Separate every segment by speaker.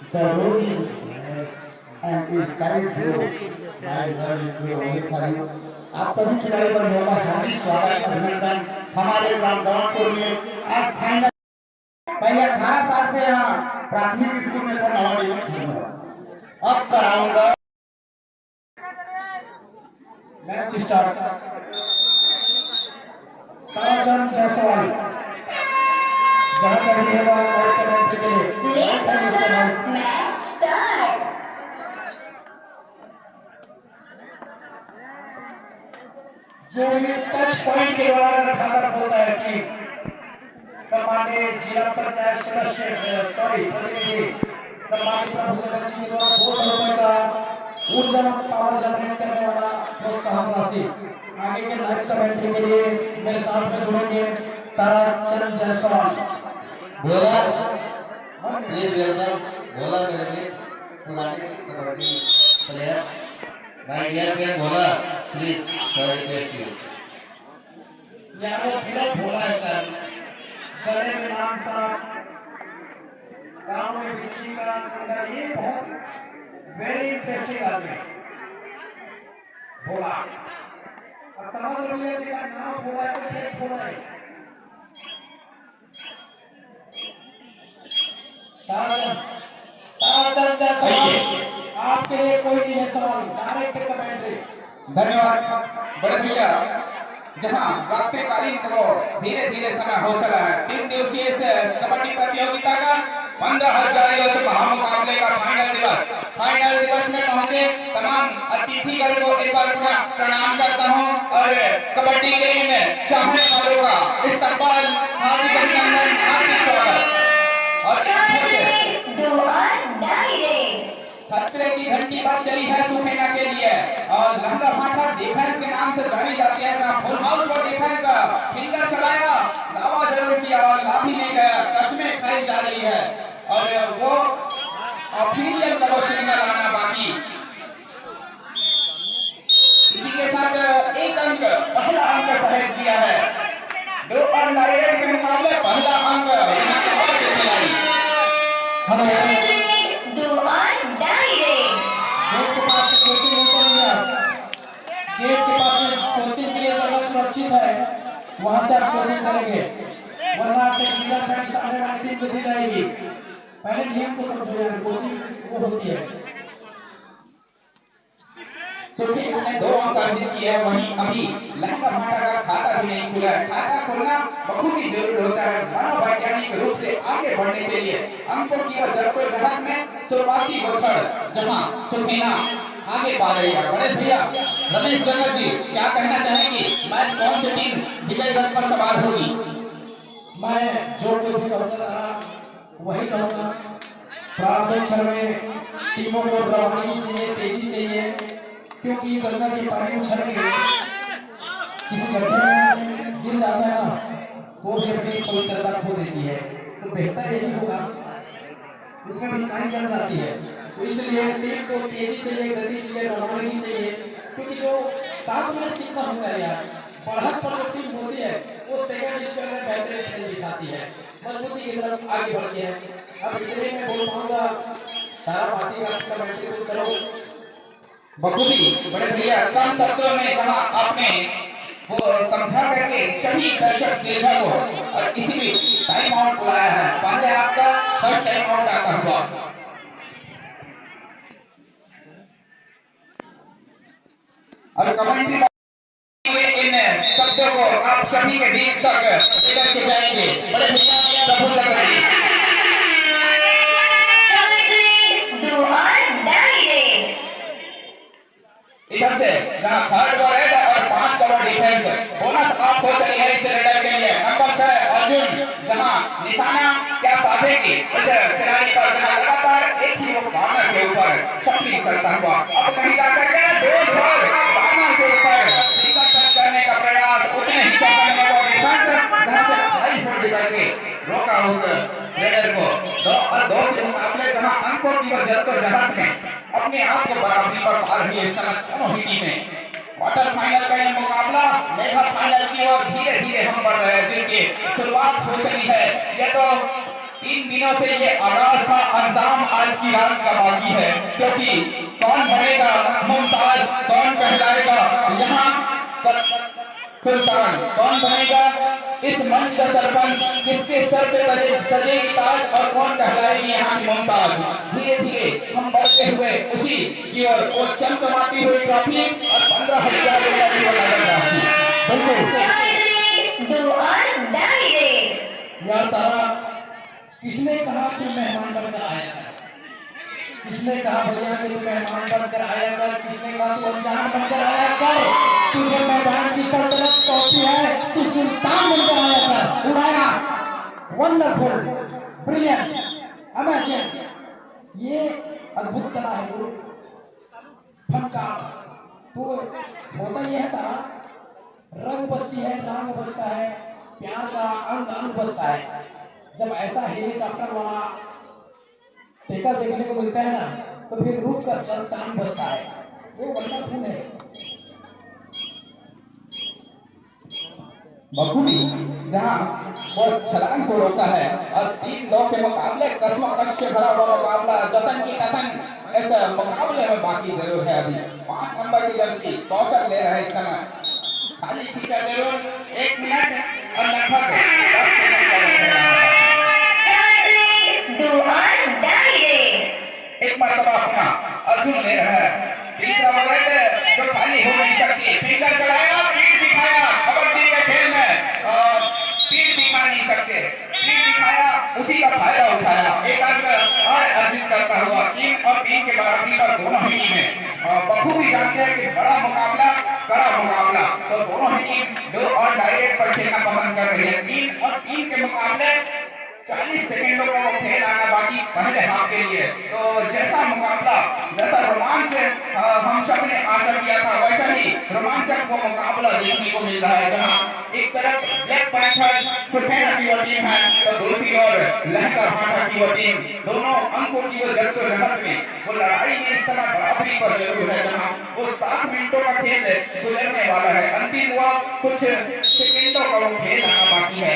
Speaker 1: The road is red and sky blue. My God is blue. आप सभी खिलाड़ियों का बहुत हार्दिक स्वागत अभिनंदन हमारे ग्राम दौलतपुर में अब फाइनल पहले 18 साल से यहाँ प्राथमिक स्कूल में था नवा नियम अब कराऊंगा मैच स्टार्ट ताराचंद जायसवाल जहां पर भी होगा और कमेंट्री के लिए मैच स्टार्ट जो ये टच पॉइंट के द्वारा खबर होता है कि कमांडे जिला पंचायत सदस्य प्रतिनिधि कमांडे प्रभु सदस्य के द्वारा 200 रुपए का ऊर्जा पावर जनरेट करने वाला प्रोत्साहन राशि आगे के लाइव कमेंट्री के लिए मेरे साथ में जुड़ेंगे ताराचंद जायसवाल बोला ये वेलकम बोला मेरे मित्र पुराने कबड्डी प्लेयर भाई यार मैं बोला प्लीज सॉरी रिक्वेस्ट यू यार वो फिर बोला है सर गले में नाम साहब गांव में बिछी का मुंडा ये बहुत वेरी इंटरेस्टिंग आदमी बोला अब समझ लीजिए कि नाम बोला है तो फिर बोला है ताराचंद जायसवाल आपके लिए कोई नहीं है सवाल डायरेक्ट कमेंट्री
Speaker 2: धन्यवाद बड़े भैया। जहां रात्रिकालीन को धीरे धीरे समय हो चला है 3 दिवसीय इस कबड्डी प्रतियोगिता का 15,000 से महामुकाबले का फाइनल दिवस में पहुंचे तमाम अतिथिगण को एक बार पुनः प्रणाम करता हूं और कबड्डी के इन चाहने वालों का इस्तकबाल हार्दिक अभिनंदन हार्दिक स्वागत खतरे की घंटी बात चली है सुखेना के लिए और लंगा फाटा डिफेंस के नाम से जानी जाती है जहां फुल हाउस को डिफेंस फिंगर चलाया दावा जरूर किया और लाभी ले गया कस्में खाई जा रही है और वो ऑफिशियल करो सिग्नल आना बाकी इसी के साथ एक अंक पहला अंक सहेज दिया है 2 और लाइट के मुकाबले पहला अंक यहां के और खिलाड़ी
Speaker 1: गेट के पास में कोचिंग के लिए जगह सुरक्षित है वहां से आप कोचिंग करेंगे वरना आपके लीडर फ्रेंड सामने वाली टीम को दी जाएगी पहले नियम को समझो यार कोचिंग वो होती है
Speaker 2: सुखी ने 2 अंक अर्जित किया है वहीं अभी लहंगा फाटा का खाता भी नहीं खुला है खाता खोलना बखूबी जरूर होता है मनोवैज्ञानिक रूप से आगे बढ़ने के लिए अंकों की जद्दोजहद में शुरुआती बछड़ जहां सुखीना आगे पा रही है गणेश भैया रमेश जगत जी क्या कहना चाहेंगे मैच कौन सी टीम विजय रथ पर सवार होगी
Speaker 1: मैं जो कुछ भी कहूंगा वही कहूंगा प्रारंभिक क्षण में टीमों को रवानगी चाहिए तेजी चाहिए क्योंकि गंगा के पानी उछल के किसी गड्ढे में गिर जाता है ना वो भी अपनी पवित्रता खो देती है तो बेहतर यही होगा उसमें भी पानी जम जाती है तो इसलिए टीम को तेजी चाहिए गति चाहिए रवानगी चाहिए क्योंकि जो 7 मिनट कितना होता है यार बढ़त पर जो टीम होती है वो सेकंड स्क्वायर में बेहतरीन खेल दिखाती है मजबूती की तरफ आगे बढ़ती है अब इतने में बोल पाऊंगा तारा पार्टी का कमेंट्री तो करो
Speaker 2: बखूबी बड़े भैया कम शब्दों में जहां आपने वो समझा करके सभी दर्शक दीर्घा को और किसी भी टाइम आउट बुलाया है पहले आपका फर्स्ट टाइम आउट आता हुआ और कमेंट्री इन शब्दों को आप सभी के बीच तक लेकर के जाएंगे बड़े भैया प्रभु जगत इधर से जहां 3rd को रेड और 5 कवर डिफेंस बोनस आप हो चली है इस रेडर के लिए नंबर 6 अर्जुन जहां निशाना क्या साधेगी इस खिलाड़ी पर जहां लगातार एक ही वो कॉर्नर के ऊपर शक्ति चलता हुआ अब कहीं जाकर के 2 छक्के कॉर्नर के ऊपर टिकट करने का प्रयास उतने ही करने को डिफेंस जहां से 5 फुट निकल के रोका उस रेडर को 2 के मुकाबले जहां अंकों की जद्दोजहद में अपने आप को बराबरी पर पार हुई इस समय दोनों ही टीमें क्वार्टर फाइनल का ये मुकाबला मेगा फाइनल की ओर धीरे धीरे हम बढ़ रहे हैं जिनकी शुरुआत हो चली है ये तो 3 दिनों से ये आगाज का अंजाम आज की रात का बाकी है, क्योंकि कौन बनेगा मुमताज, कौन कहलाएगा यहाँ सुल्तान, कौन बनेगा इस मंच का सरपंच, किसके सर पे सजेगी ताज और कौन कहलाएगी यहाँ की मुमताज। धीरे धीरे हम बढ़ते हुए उसी की ओर वो चमचमाती हुई ट्रॉफी और 15,000 रुपए की नगद राशि।
Speaker 1: यार तारा, किसने कहा तू मेहमान बनकर आया कर? किसने कहा भैया कि तू मेहमान बनकर आया कर? किसने कहा तू अनजान बनकर आया कर? तुझे मैदान की सल्तनत सौंपी है, तू सुल्तान बनकर आया कर। उड़ाया, वंडरफुल, ब्रिलियंट, अमेजिंग। ये अद्भुत कला है गुरु, फनकार। तो होता ही है तारा, रंग बसती है, रंग बसता है, प्यार का अंग अंग बसता है। जब ऐसा हेलीकॉप्टर वाला टेकर देखने को मिलता है ना, तो फिर रूप का चलतान बसता है। वो वंडरफुल है।
Speaker 2: बखूबी जहाँ वो छलांग को रोकता है और 3-2 के मुकाबले कश्मकश से भरा हुआ मुकाबला, जशन की तशन ऐसा मुकाबले में बाकी जरूर है। अभी 5 नंबर की जर्सी कौशल ले रहे हैं इस समय, खाली खींचा जरूर 1 मिनट और एक मरतबा अपना अर्जुन ले रहा है। तीसरा विकेट जो खाली हो नहीं सकती, फिंगर चढ़ाया, पीठ दिखाया कबड्डी के खेल में, पीठ दिखा नहीं सकते, पीठ दिखाया, उसी का फायदा उठाया। एक और अर्जित करता हुआ 3 और 3 के बराबरी पर दोनों ही टीमें बखूबी जानते हैं कि बड़ा मुकाबला, कड़ा मुकाबला, तो दोनों ही टीम 2 और डायरेक्ट पर खेलना पसंद कर रही है। 3 और 3 के मुकाबले 40 सेकंडों का वो खेल आना बाकी पहले हाफ के लिए। तो जैसा मुकाबला, जैसा रोमांच हम सब ने आशा किया था, वैसा ही रोमांचक वो मुकाबला देखने को मिल रहा है, जहां एक तरफ ब्लैक पैंथर सुफेना की वो टीम है, तो दूसरी ओर लहकर हाटा की वो टीम। दोनों अंकों की वो जद्दोजहद में, वो लड़ाई में इस समय बराबरी पर जरूर है, जहां वो 7 मिनटों का खेल गुजरने वाला है। अंतिम हुआ कुछ सेकंडों का वो खेल आना बाकी है।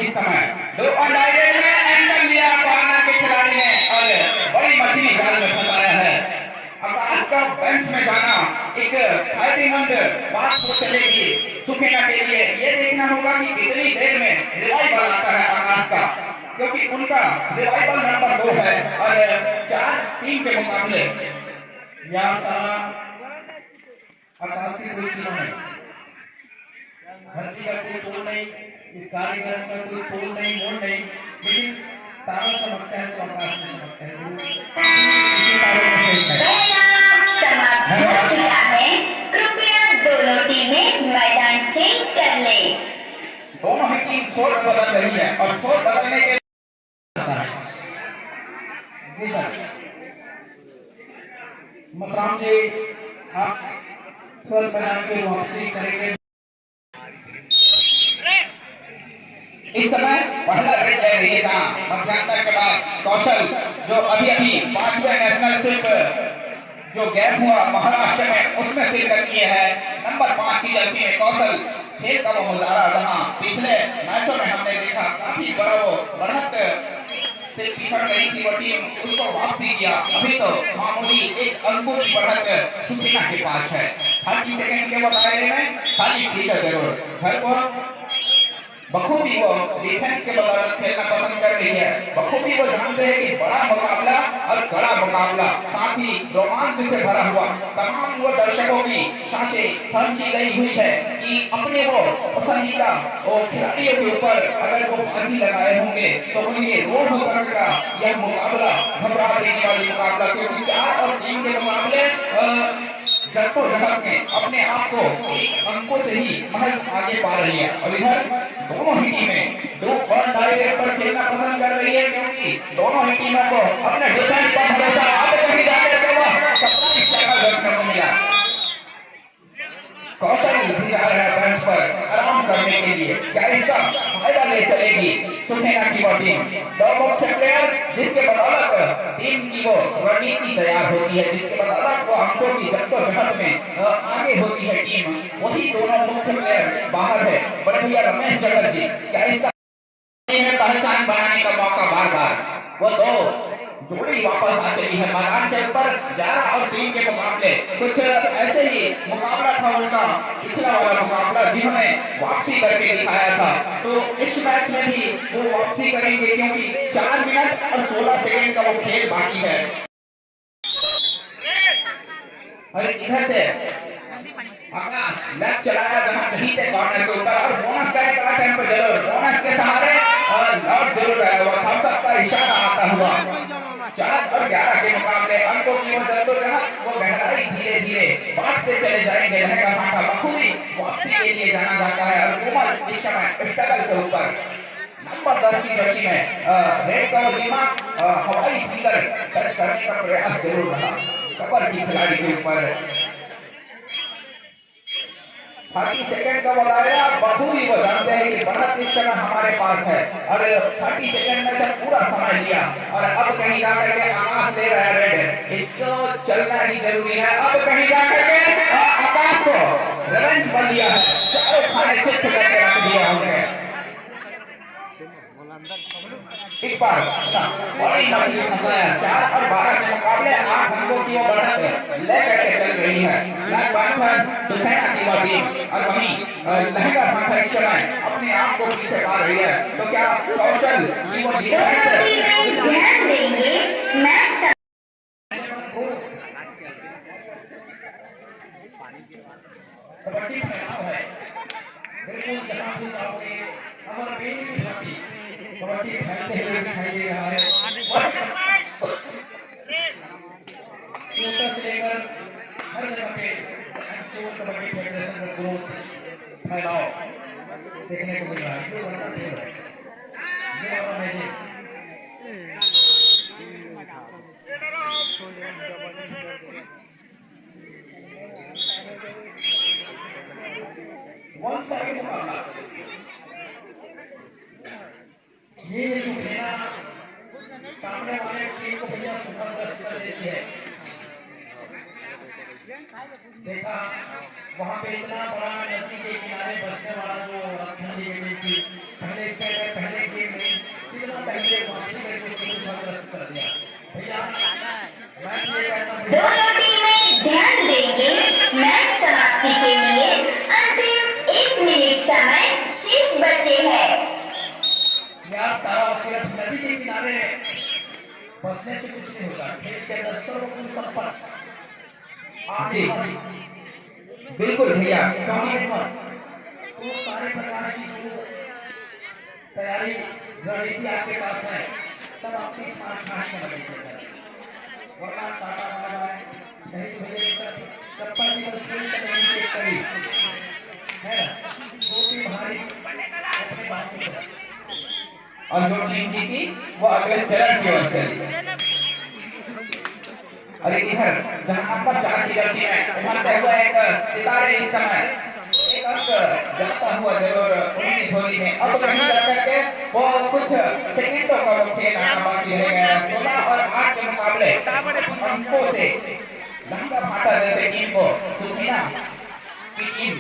Speaker 2: इस समय 2 और डायरेक्ट में एंगल लिया कॉर्नर के खिलाड़ी ने और बड़ी मछली जाल में फंसाया है। आकाश का बेंच में जाना एक फायदेमंद बात हो चलेगी सुफेना के लिए। ये देखना होगा कि कितनी देर में रिवाइवल आता है आकाश का, क्योंकि उनका रिवाइवल नंबर 2 है और 4-3 के मुकाबले।
Speaker 1: यार तारा, आकाश की कोई सीमा नहीं, धरती का कोई तोड़ नहीं, इस कार्यक्रम का कोई तोड़ नहीं, मोड़ नहीं, लेकिन तारा चमकता है तो आकाश में चमकता है। इसी तारों में से
Speaker 3: समाप्त हो चुका है। कृपया दोनों टीमें मैदान चेंज कर ले।
Speaker 2: दोनों ही टीम सोच बदल रही है और सोच बदलने के
Speaker 1: मसराम जी, आप तुरंत मैदान की वापसी करेंगे।
Speaker 2: इस समय पहला रेड ले रही है, जहां मध्यांतर के बाद कौशल जो अभी 5वें नेशनलशिप जो गैप हुआ महाराष्ट्र में, उसमें शिरकत किए है। नंबर 5 की जर्सी में कौशल खेल का वो मुजाहरा, जहां पिछले मैचों में हमने देखा काफी बड़ा वो बढ़त से पिछड़ गई थी वो टीम, उसको वापसी किया। अभी तो मामूली 1 अंकों की बढ़त सुफेना के पास है। हर की सेकंड के वो दायरे में खाली खींचा जरूर घर को बखूबी वो डिफेंस के बदौलत खेलना पसंद कर रही है। बखूबी वो जानते हैं कि बड़ा मुकाबला और कड़ा मुकाबला, साथ ही रोमांच से भरा हुआ, तमाम वो दर्शकों की सांसें थमची गई हुई है कि अपने वो पसंदीदा वो खिलाड़ियों के ऊपर अगर वो बाजी लगाए होंगे तो उनके रोड होकर का यह मुकाबला घबरा देने वाली मुकाबला, क्योंकि 4 और 3 के मुकाबले जद्दोजहद में अपने आप को 1 अंकों से ही महज आगे पा रही है। और इधर दोनों ही टीमें 2 और डायरेक्ट पर खेलना पसंद कर रही है, क्योंकि दोनों ही टीमों को अपने डिफेंस पर भरोसा, अब कहीं जाकर के वो 27 टैकल देखने को मिला। कौशल भी जा रहा है बेंच पर आराम करने के लिए क्या इसका फायदा ले चलेगी सुखेना की वो टीम। दो मुख्य प्लेयर जिसके बदौलत टीम की वो रणनीति तैयार होती है, जिसके बदौलत वो अंकों की जद्दोजहद में आगे होती है टीम, वही दोनों मुख्य प्लेयर बाहर है। बड़े भैया रमेश जगत जी, क्या इसका पहचान बनाने का मौका बार बार वो दो जोड़ी वापस आ चली है मैदान के ऊपर। 11 और 3 के मुकाबले कुछ ऐसे ही मुकाबला था उनका पिछला वाला मुकाबला, जिन्होंने वापसी करके दिखाया था। तो इस मैच में भी वो वापसी करेंगे, क्योंकि 4 मिनट और 16 सेकंड का वो खेल बाकी है। और इधर से आकाश लेग चलाया जहां चाहिए कॉर्नर के ऊपर, और बोनस का निकाला टाइम पर जरूर, बोनस के सहारे लॉर्ड जरूर आया हुआ था, सबका इशारा आता हुआ। 4 और 11 के मुकाबले अंकों की वो जद्दोजहद वो गहराई धीरे धीरे बांटते चले जाएंगे। लहंगा फाटा बखूबी वापसी के लिए जाना जाता है, और कोमल इस समय स्ट्रगल के ऊपर नंबर 10 की जर्सी में रेड कवजीमा हवाई फिंगर टच करने का प्रयास जरूर रहा कवर की खिलाड़ी के ऊपर। 30 सेकंड का बताया, बखूबी वो जानते हैं कि बढ़त इस समय हमारे पास है, और 30 सेकंड में से पूरा समय लिया, और अब कहीं जाकर के आकाश दे रहा है रेड, इसको चलना ही जरूरी है। अब कहीं जाकर के आकाश को रिवेंज बन लिया है, चारों खाने चित्त करके रख दिया हमने। एक बार बड़ी मछली फंसाया। 4 और 12 के मुकाबले 8 अंकों की वो बढ़त लेकर के चल रही है। ब्लैक पैंथर सुखेना की वो टीम, और वहीं लहंगा फाटा इस समय अपने आप को पीछे पा रही है। तो क्या कौशल की वो डिफेंस
Speaker 3: ध्यान देंगे मैच
Speaker 1: कबड्डी फैलाव है बिल्कुल, जहां भी जाओगे हमारा बेनी भाती कबड्डी फैलते हुए दिखाई दे रहा है। छोटा से लेकर हर जगह पे कबड्डी फेडरेशन का ग्रोथ फैलाव देखने को मिल रहा है। ये वाला टीम है, ये वाला मैजिक 1 साइड मुकाबला। ये सुखेना सामने वाले टीम को भैया जबरदस्त कर देती है। देखा वहां पे इतना बड़ा नदी के किनारे बसने वाला जो रत्नदी की टीम थी, पहले गेम में कितना पहले वापसी करके उसको जबरदस्त कर दिया भैया। मैच ये कहता हूं
Speaker 3: दोनों टीमें ध्यान देंगे मैच समाप्ति के लिए अंतिम 1 मिनट समय शेष बचे हैं।
Speaker 1: यार तारा सिर्फ नदी के किनारे बसने से कुछ नहीं होता, खेल के अंदर सर्वोपरि संपन्न आगे
Speaker 2: बिल्कुल भैया,
Speaker 1: वो सारे प्रकार की जो तैयारी रणनीति आपके पास है, सब आपकी स्मार्ट भाषा में बैठे वरना टाटा बाय नहीं तो भैया चप्पल की तस्वीर नहीं करी है ना, छोटी भारी अपने बात में।
Speaker 2: और जो टीम जीती वो अगले चरण की ओर चली। और इधर जहां नंबर 4 की जर्सी में उभरते हुए एक सितारे इस समय एक अंक जाता हुआ जरूर उम्मीद होती है। अब कहीं जाकर के वो कुछ सेकंडों का वो खेल आना बाकी रह गया। 16 और 8 के मुकाबले अंकों से लंबा फाटा जैसे टीम को सुखेना की टीम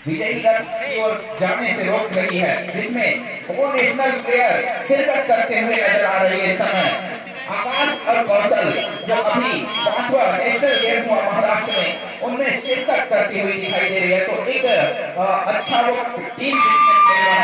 Speaker 2: विजयी रथ की ओर जाने से रोक रही है, जिसमें 4 नेशनल प्लेयर शिरकत करते हुए नजर आ रही है इस समय। आकाश और कौशल जो अभी 5वां नेशनल गेम हुआ महाराष्ट्र में, उनमें शिरकत करती हुई दिखाई दे रही है। तो एक अच्छा वो टीम जीतने के लिए